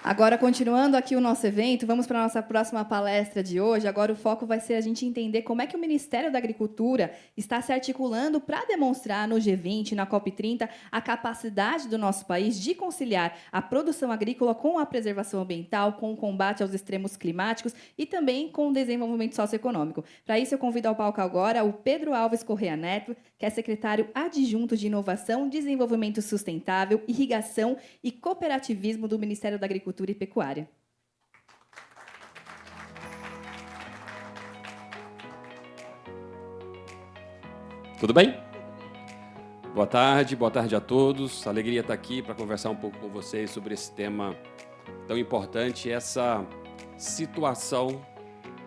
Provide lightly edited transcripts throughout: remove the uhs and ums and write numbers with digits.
Agora, continuando aqui o nosso evento, vamos para a nossa próxima palestra de hoje. Agora, o foco vai ser a gente entender como é que o Ministério da Agricultura está se articulando para demonstrar no G20, na COP30, a capacidade do nosso país de conciliar a produção agrícola com a preservação ambiental, com o combate aos extremos climáticos e também com o desenvolvimento socioeconômico. Para isso, eu convido ao palco agora o Pedro Alves Correa Neto, que é secretário adjunto de Inovação, Desenvolvimento Sustentável, Irrigação e Cooperativismo do Ministério da Agricultura e Pecuária. Tudo bem? Boa tarde a todos. Alegria estar aqui para conversar um pouco com vocês sobre esse tema tão importante, essa situação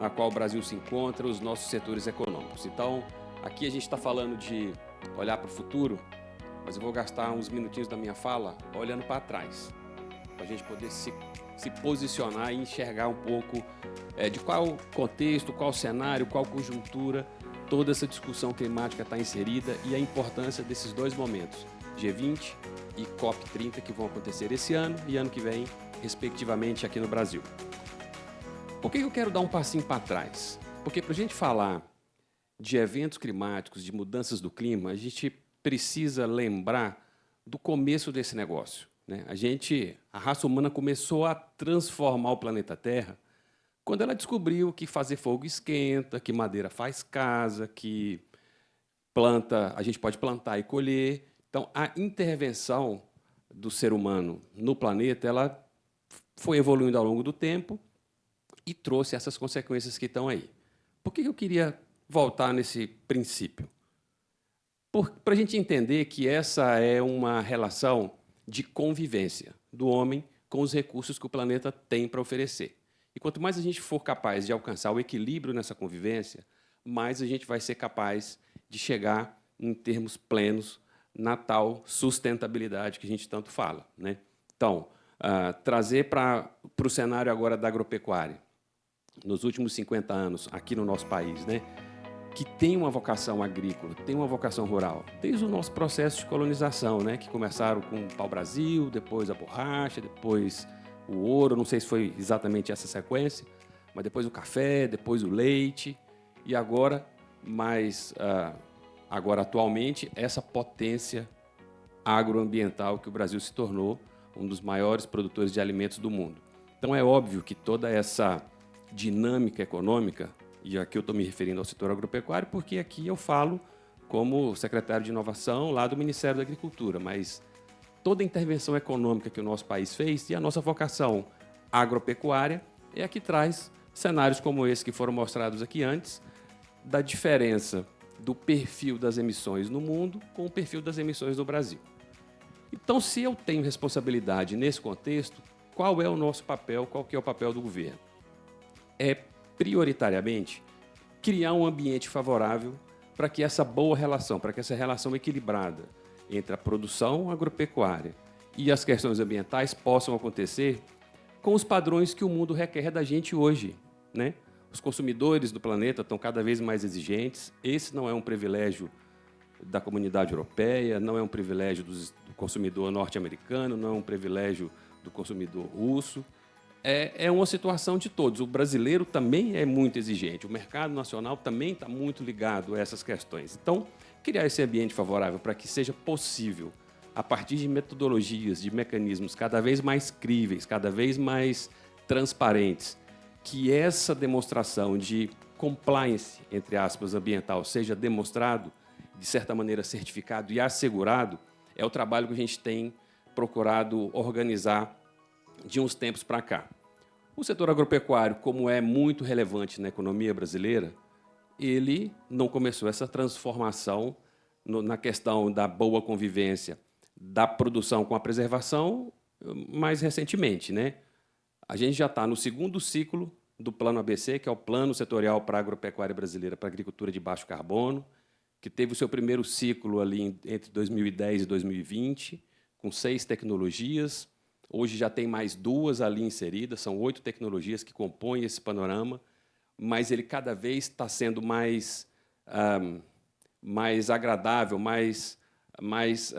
na qual o Brasil se encontra, os nossos setores econômicos. Então, aqui a gente está falando de olhar para o futuro, mas eu vou gastar uns minutinhos da minha fala olhando para trás, para a gente poder se posicionar e enxergar um pouco de qual contexto, qual cenário, qual conjuntura toda essa discussão climática está inserida e a importância desses dois momentos, G20 e COP30, que vão acontecer esse ano e ano que vem, respectivamente, aqui no Brasil. Por que eu quero dar um passinho para trás? Porque para a gente falar de eventos climáticos, de mudanças do clima, a gente precisa lembrar do começo desse negócio. A raça humana começou a transformar o planeta Terra quando ela descobriu que fazer fogo esquenta, que madeira faz casa, que a gente pode plantar e colher. Então, a intervenção do ser humano no planeta ela foi evoluindo ao longo do tempo e trouxe essas consequências que estão aí. Por que eu queria voltar nesse princípio? Para a gente entender que essa é uma relação de convivência do homem com os recursos que o planeta tem para oferecer. E quanto mais a gente for capaz de alcançar o equilíbrio nessa convivência, mais a gente vai ser capaz de chegar em termos plenos na tal sustentabilidade que a gente tanto fala. Então, trazer para o cenário agora da agropecuária, nos últimos 50 anos, aqui no nosso país, que tem uma vocação agrícola, tem uma vocação rural, desde o nosso processo de colonização, que começaram com o pau-brasil, depois a borracha, depois o ouro, não sei se foi exatamente essa sequência, mas depois o café, depois o leite, e agora, atualmente, essa potência agroambiental que o Brasil se tornou um dos maiores produtores de alimentos do mundo. Então, é óbvio que toda essa dinâmica econômica, e aqui eu estou me referindo ao setor agropecuário, porque aqui eu falo como secretário de Inovação lá do Ministério da Agricultura, mas toda a intervenção econômica que o nosso país fez e a nossa vocação agropecuária é a que traz cenários como esse que foram mostrados aqui antes, da diferença do perfil das emissões no mundo com o perfil das emissões no Brasil. Então, se eu tenho responsabilidade nesse contexto, qual é o nosso papel, qual que é o papel do governo? É, prioritariamente, criar um ambiente favorável para que essa boa relação, para que essa relação equilibrada entre a produção agropecuária e as questões ambientais possam acontecer com os padrões que o mundo requer da gente hoje. Os consumidores do planeta estão cada vez mais exigentes. Esse não é um privilégio da comunidade europeia, não é um privilégio do consumidor norte-americano, não é um privilégio do consumidor russo. É uma situação de todos. O brasileiro também é muito exigente. O mercado nacional também está muito ligado a essas questões. Então, criar esse ambiente favorável para que seja possível, a partir de metodologias, de mecanismos cada vez mais críveis, cada vez mais transparentes, que essa demonstração de compliance, entre aspas, ambiental, seja demonstrado, de certa maneira certificado e assegurado, é o trabalho que a gente tem procurado organizar de uns tempos para cá. O setor agropecuário, como é muito relevante na economia brasileira, ele não começou essa transformação na questão da boa convivência, da produção com a preservação, mais recentemente. A gente já está no segundo ciclo do Plano ABC, que é o Plano Setorial para a Agropecuária Brasileira para a Agricultura de Baixo Carbono, que teve o seu primeiro ciclo ali entre 2010 e 2020, com 6 tecnologias. Hoje já tem mais 2 ali inseridas, são 8 tecnologias que compõem esse panorama, mas ele cada vez está sendo mais agradável, mais mais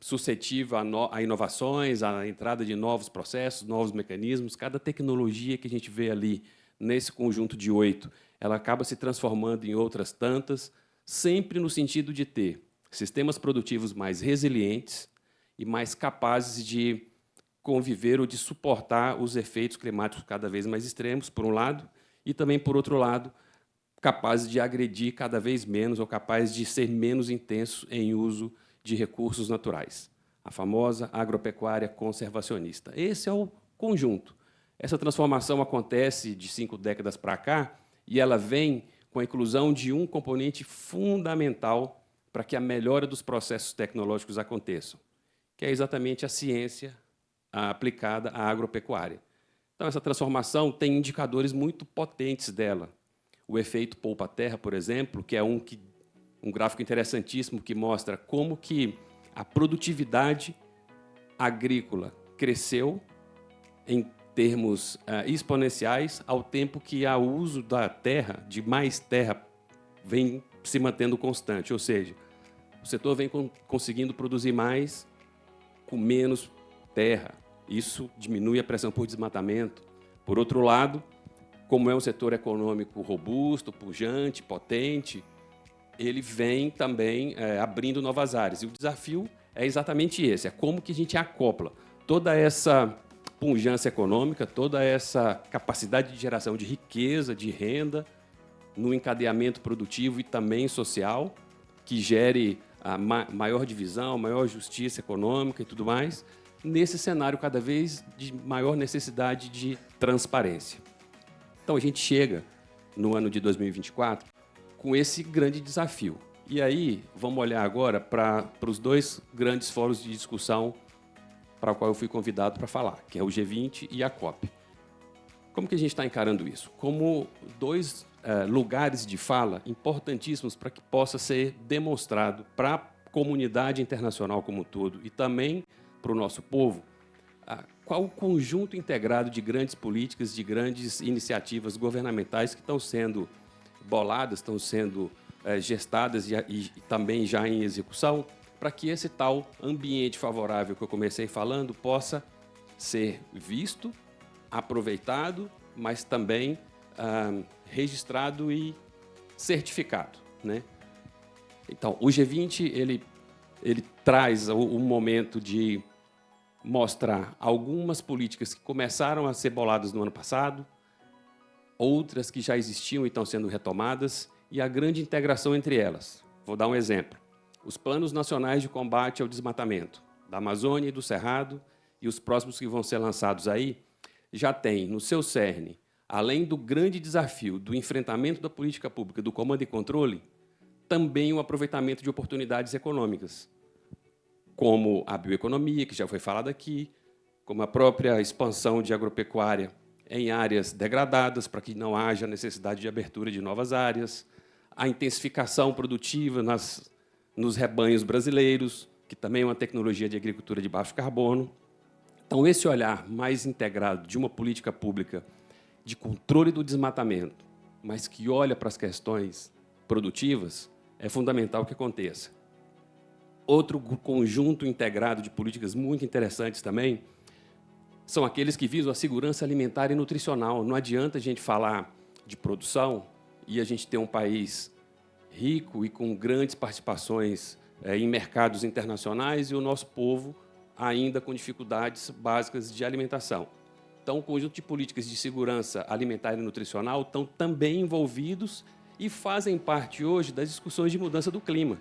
suscetível a inovações, à entrada de novos processos, novos mecanismos. Cada tecnologia que a gente vê ali nesse conjunto de 8, ela acaba se transformando em outras tantas, sempre no sentido de ter sistemas produtivos mais resilientes e mais capazes de conviver ou de suportar os efeitos climáticos cada vez mais extremos, por um lado, e também, por outro lado, capazes de agredir cada vez menos ou capazes de ser menos intenso em uso de recursos naturais. A famosa agropecuária conservacionista. Esse é o conjunto. Essa transformação acontece de 5 décadas para cá e ela vem com a inclusão de um componente fundamental para que a melhora dos processos tecnológicos aconteçam, que é exatamente a ciência aplicada à agropecuária. Então, essa transformação tem indicadores muito potentes dela. O efeito poupa-terra, por exemplo, que é um gráfico interessantíssimo que mostra como que a produtividade agrícola cresceu em termos exponenciais, ao tempo que o uso da terra, de mais terra, vem se mantendo constante. Ou seja, o setor vem conseguindo produzir mais com menos terra. Isso diminui a pressão por desmatamento. Por outro lado, como é um setor econômico robusto, pujante, potente, ele vem também abrindo novas áreas. E o desafio é exatamente esse, é como que a gente acopla toda essa pujança econômica, toda essa capacidade de geração de riqueza, de renda, no encadeamento produtivo e também social, que gere a maior divisão, maior justiça econômica e tudo mais, nesse cenário cada vez de maior necessidade de transparência. Então, a gente chega no ano de 2024 com esse grande desafio. E aí, vamos olhar agora para os 2 grandes fóruns de discussão para o qual eu fui convidado para falar, que é o G20 e a COP. Como que a gente está encarando isso? Como 2 lugares de fala importantíssimos para que possa ser demonstrado para a comunidade internacional como um todo e também para o nosso povo qual o conjunto integrado de grandes políticas, de grandes iniciativas governamentais que estão sendo boladas, estão sendo gestadas e também já em execução, para que esse tal ambiente favorável que eu comecei falando possa ser visto, aproveitado, mas também registrado e certificado, né? Então, o G20 ele traz o momento de mostrar algumas políticas que começaram a ser boladas no ano passado, outras que já existiam e estão sendo retomadas, e a grande integração entre elas. Vou dar um exemplo. Os planos nacionais de combate ao desmatamento da Amazônia e do Cerrado, e os próximos que vão ser lançados aí, já têm no seu cerne, além do grande desafio do enfrentamento da política pública, do comando e controle, também o aproveitamento de oportunidades econômicas, como a bioeconomia, que já foi falada aqui, como a própria expansão de agropecuária em áreas degradadas, para que não haja necessidade de abertura de novas áreas, a intensificação produtiva nos rebanhos brasileiros, que também é uma tecnologia de agricultura de baixo carbono. Então, esse olhar mais integrado de uma política pública de controle do desmatamento, mas que olha para as questões produtivas, é fundamental que aconteça. Outro conjunto integrado de políticas muito interessantes também são aqueles que visam a segurança alimentar e nutricional. Não adianta a gente falar de produção e a gente ter um país rico e com grandes participações em mercados internacionais e o nosso povo ainda com dificuldades básicas de alimentação. Então, o conjunto de políticas de segurança alimentar e nutricional estão também envolvidos e fazem parte hoje das discussões de mudança do clima.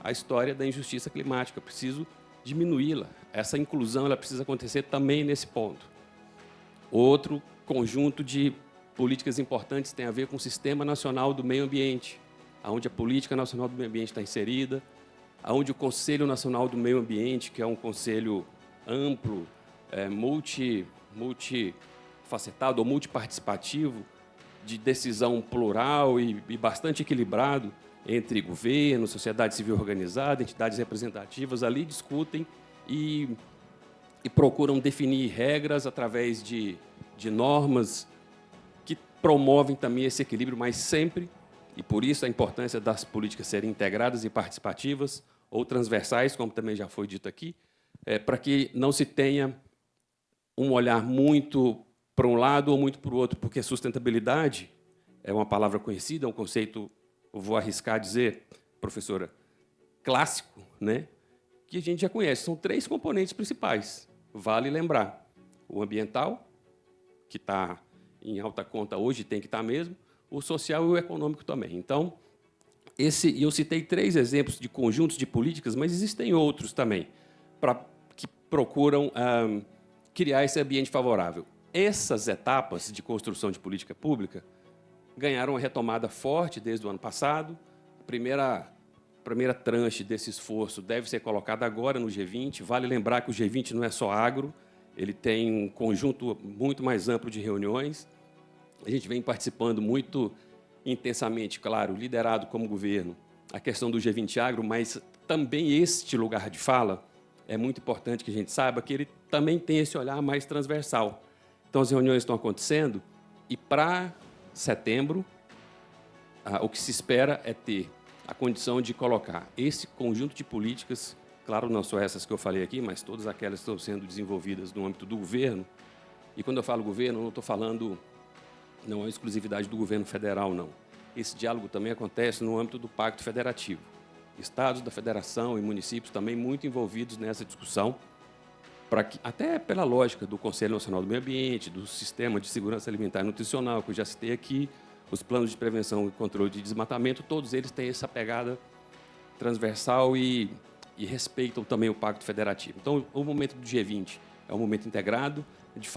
A história da injustiça climática, preciso diminuí-la. Essa inclusão ela precisa acontecer também nesse ponto. Outro conjunto de políticas importantes tem a ver com o Sistema Nacional do Meio Ambiente, onde a Política Nacional do Meio Ambiente está inserida, onde o Conselho Nacional do Meio Ambiente, que é um conselho amplo, multifacetado ou multiparticipativo, de decisão plural e bastante equilibrado entre governo, sociedade civil organizada, entidades representativas, ali discutem e procuram definir regras através de normas que promovem também esse equilíbrio, mas sempre, e por isso a importância das políticas serem integradas e participativas, ou transversais, como também já foi dito aqui, para que não se tenha um olhar muito para um lado ou muito para o outro, porque sustentabilidade é uma palavra conhecida, é um conceito, eu vou arriscar dizer, professora, clássico, né? Que a gente já conhece. São 3 componentes principais. Vale lembrar: o ambiental, que está em alta conta hoje, tem que estar mesmo, o social e o econômico também. Então, eu citei 3 exemplos de conjuntos de políticas, mas existem outros também, que procuram criar esse ambiente favorável. Essas etapas de construção de política pública ganharam uma retomada forte desde o ano passado. A primeira tranche desse esforço deve ser colocada agora no G20. Vale lembrar que o G20 não é só agro, ele tem um conjunto muito mais amplo de reuniões. A gente vem participando muito intensamente, claro, liderado como governo, a questão do G20 Agro, mas também este lugar de fala é muito importante que a gente saiba que ele também tem esse olhar mais transversal. Então, as reuniões estão acontecendo e, para setembro, o que se espera é ter a condição de colocar esse conjunto de políticas, claro, não só essas que eu falei aqui, mas todas aquelas que estão sendo desenvolvidas no âmbito do governo. E, quando eu falo governo, não estou falando, não é exclusividade do governo federal, não. Esse diálogo também acontece no âmbito do Pacto Federativo. Estados da Federação e municípios também muito envolvidos nessa discussão, até pela lógica do Conselho Nacional do Meio Ambiente, do Sistema de Segurança Alimentar e Nutricional, que eu já citei aqui, os planos de prevenção e controle de desmatamento, todos eles têm essa pegada transversal e respeitam também o Pacto Federativo. Então, o momento do G20 é um momento integrado de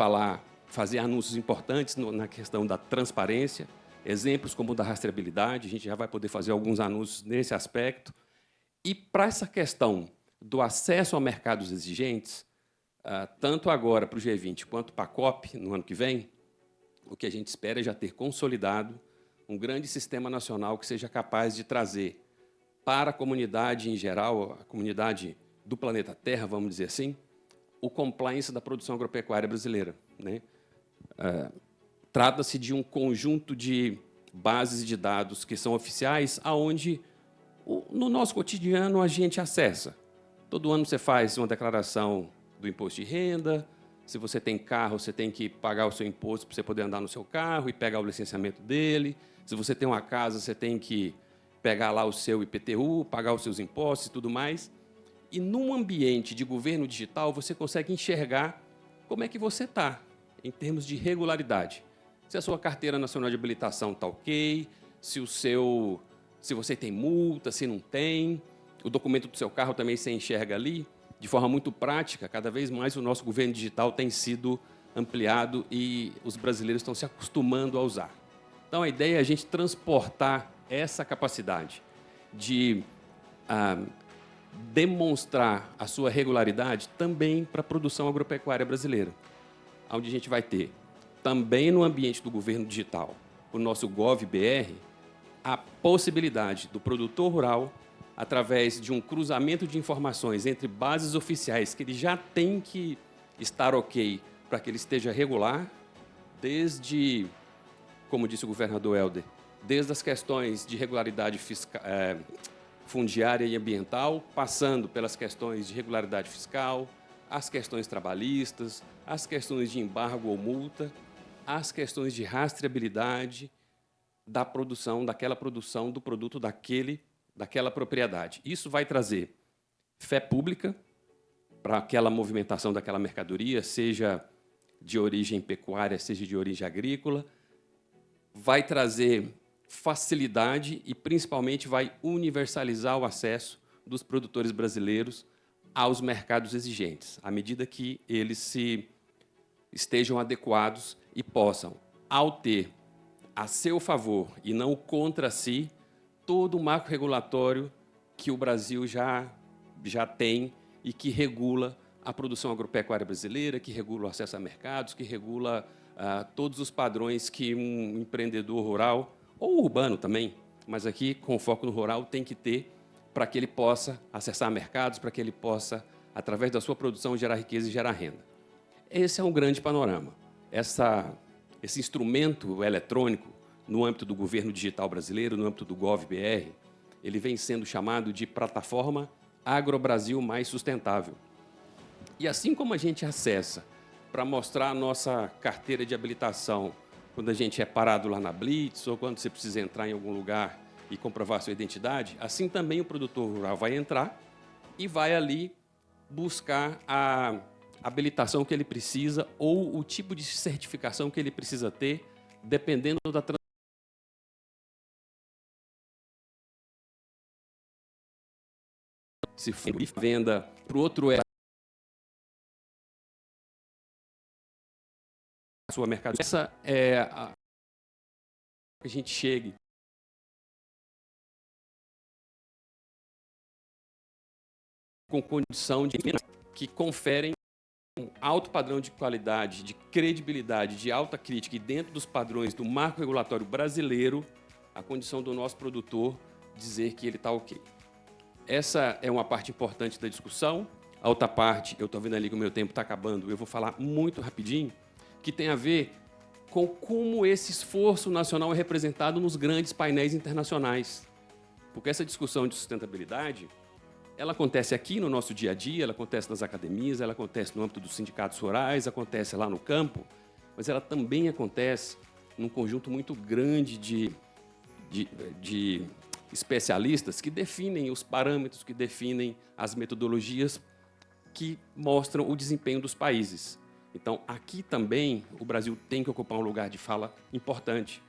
fazer anúncios importantes na questão da transparência, exemplos como o da rastreabilidade, a gente já vai poder fazer alguns anúncios nesse aspecto. E, para essa questão do acesso a mercados exigentes, tanto agora para o G20 quanto para a COP, no ano que vem, o que a gente espera é já ter consolidado um grande sistema nacional que seja capaz de trazer para a comunidade em geral, a comunidade do planeta Terra, vamos dizer assim, o compliance da produção agropecuária brasileira, né? Trata-se de um conjunto de bases de dados que são oficiais, aonde no nosso cotidiano a gente acessa. Todo ano você faz uma declaração do imposto de renda. Se você tem carro, você tem que pagar o seu imposto para você poder andar no seu carro e pegar o licenciamento dele. Se você tem uma casa, você tem que pegar lá o seu IPTU, pagar os seus impostos e tudo mais. E, num ambiente de governo digital, você consegue enxergar como é que você está, em termos de regularidade. Se a sua carteira nacional de habilitação está ok, se você tem multa, se não tem, o documento do seu carro também você enxerga ali. De forma muito prática, cada vez mais o nosso governo digital tem sido ampliado e os brasileiros estão se acostumando a usar. Então, a ideia é a gente transportar essa capacidade de demonstrar a sua regularidade também para a produção agropecuária brasileira, onde a gente vai ter, também no ambiente do governo digital, o nosso GovBR, a possibilidade do produtor rural, através de um cruzamento de informações entre bases oficiais, que ele já tem que estar ok para que ele esteja regular, desde, como disse o governador Helder, desde as questões de regularidade fundiária e ambiental, passando pelas questões de regularidade fiscal, as questões trabalhistas, as questões de embargo ou multa, as questões de rastreabilidade da produção, daquela produção do produto daquela propriedade. Isso vai trazer fé pública para aquela movimentação daquela mercadoria, seja de origem pecuária, seja de origem agrícola, vai trazer facilidade e, principalmente, vai universalizar o acesso dos produtores brasileiros aos mercados exigentes, à medida que eles estejam adequados e possam, ao ter a seu favor e não contra si, todo o marco regulatório que o Brasil já tem e que regula a produção agropecuária brasileira, que regula o acesso a mercados, que regula todos os padrões que um empreendedor rural, ou urbano também, mas aqui com foco no rural, tem que ter para que ele possa acessar mercados, para que ele possa, através da sua produção, gerar riqueza e gerar renda. Esse é um grande panorama. Esse instrumento eletrônico, no âmbito do governo digital brasileiro, no âmbito do GovBR, ele vem sendo chamado de Plataforma AgroBrasil mais sustentável. E assim como a gente acessa para mostrar a nossa carteira de habilitação quando a gente é parado lá na Blitz ou quando você precisa entrar em algum lugar e comprovar sua identidade, assim também o produtor rural vai entrar e vai ali buscar a habilitação que ele precisa ou o tipo de certificação que ele precisa ter, dependendo da se for venda para o outro é a sua mercado. Essa é a que a gente chegue com condição de que conferem um alto padrão de qualidade, de credibilidade, de alta crítica e dentro dos padrões do marco regulatório brasileiro, a condição do nosso produtor dizer que ele está ok. Essa é uma parte importante da discussão. A outra parte, eu estou vendo ali que o meu tempo está acabando, eu vou falar muito rapidinho, que tem a ver com como esse esforço nacional é representado nos grandes painéis internacionais. Porque essa discussão de sustentabilidade, ela acontece aqui no nosso dia a dia, ela acontece nas academias, ela acontece no âmbito dos sindicatos rurais, acontece lá no campo, mas ela também acontece num conjunto muito grande de especialistas que definem os parâmetros, que definem as metodologias que mostram o desempenho dos países. Então, aqui também o Brasil tem que ocupar um lugar de fala importante,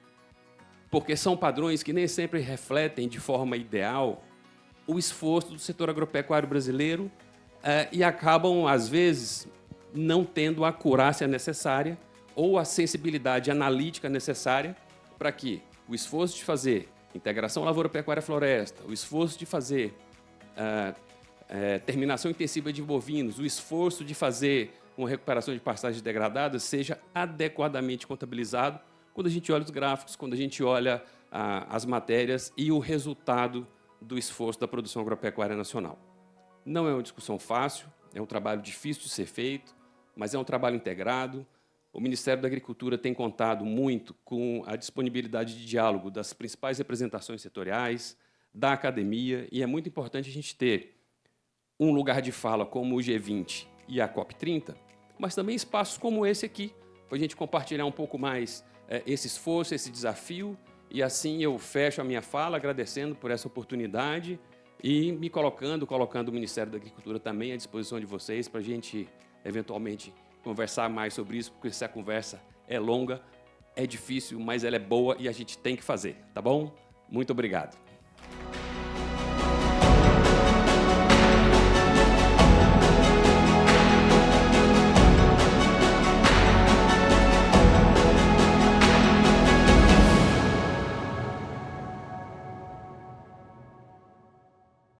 porque são padrões que nem sempre refletem de forma ideal o esforço do setor agropecuário brasileiro e acabam, às vezes, não tendo a acurácia necessária ou a sensibilidade analítica necessária para que o esforço de fazer integração lavoura-pecuária-floresta, o esforço de fazer terminação intensiva de bovinos, o esforço de fazer uma recuperação de pastagens degradadas seja adequadamente contabilizado quando a gente olha os gráficos, quando a gente olha as matérias e o resultado do esforço da produção agropecuária nacional. Não é uma discussão fácil, é um trabalho difícil de ser feito, mas é um trabalho integrado. O Ministério da Agricultura tem contado muito com a disponibilidade de diálogo das principais representações setoriais, da academia, e é muito importante a gente ter um lugar de fala como o G20 e a COP30, mas também espaços como esse aqui, para a gente compartilhar um pouco mais esse esforço, esse desafio, e assim eu fecho a minha fala agradecendo por essa oportunidade e me colocando o Ministério da Agricultura também à disposição de vocês para a gente, eventualmente, conversar mais sobre isso, porque essa conversa é longa, é difícil, mas ela é boa e a gente tem que fazer, tá bom? Muito obrigado.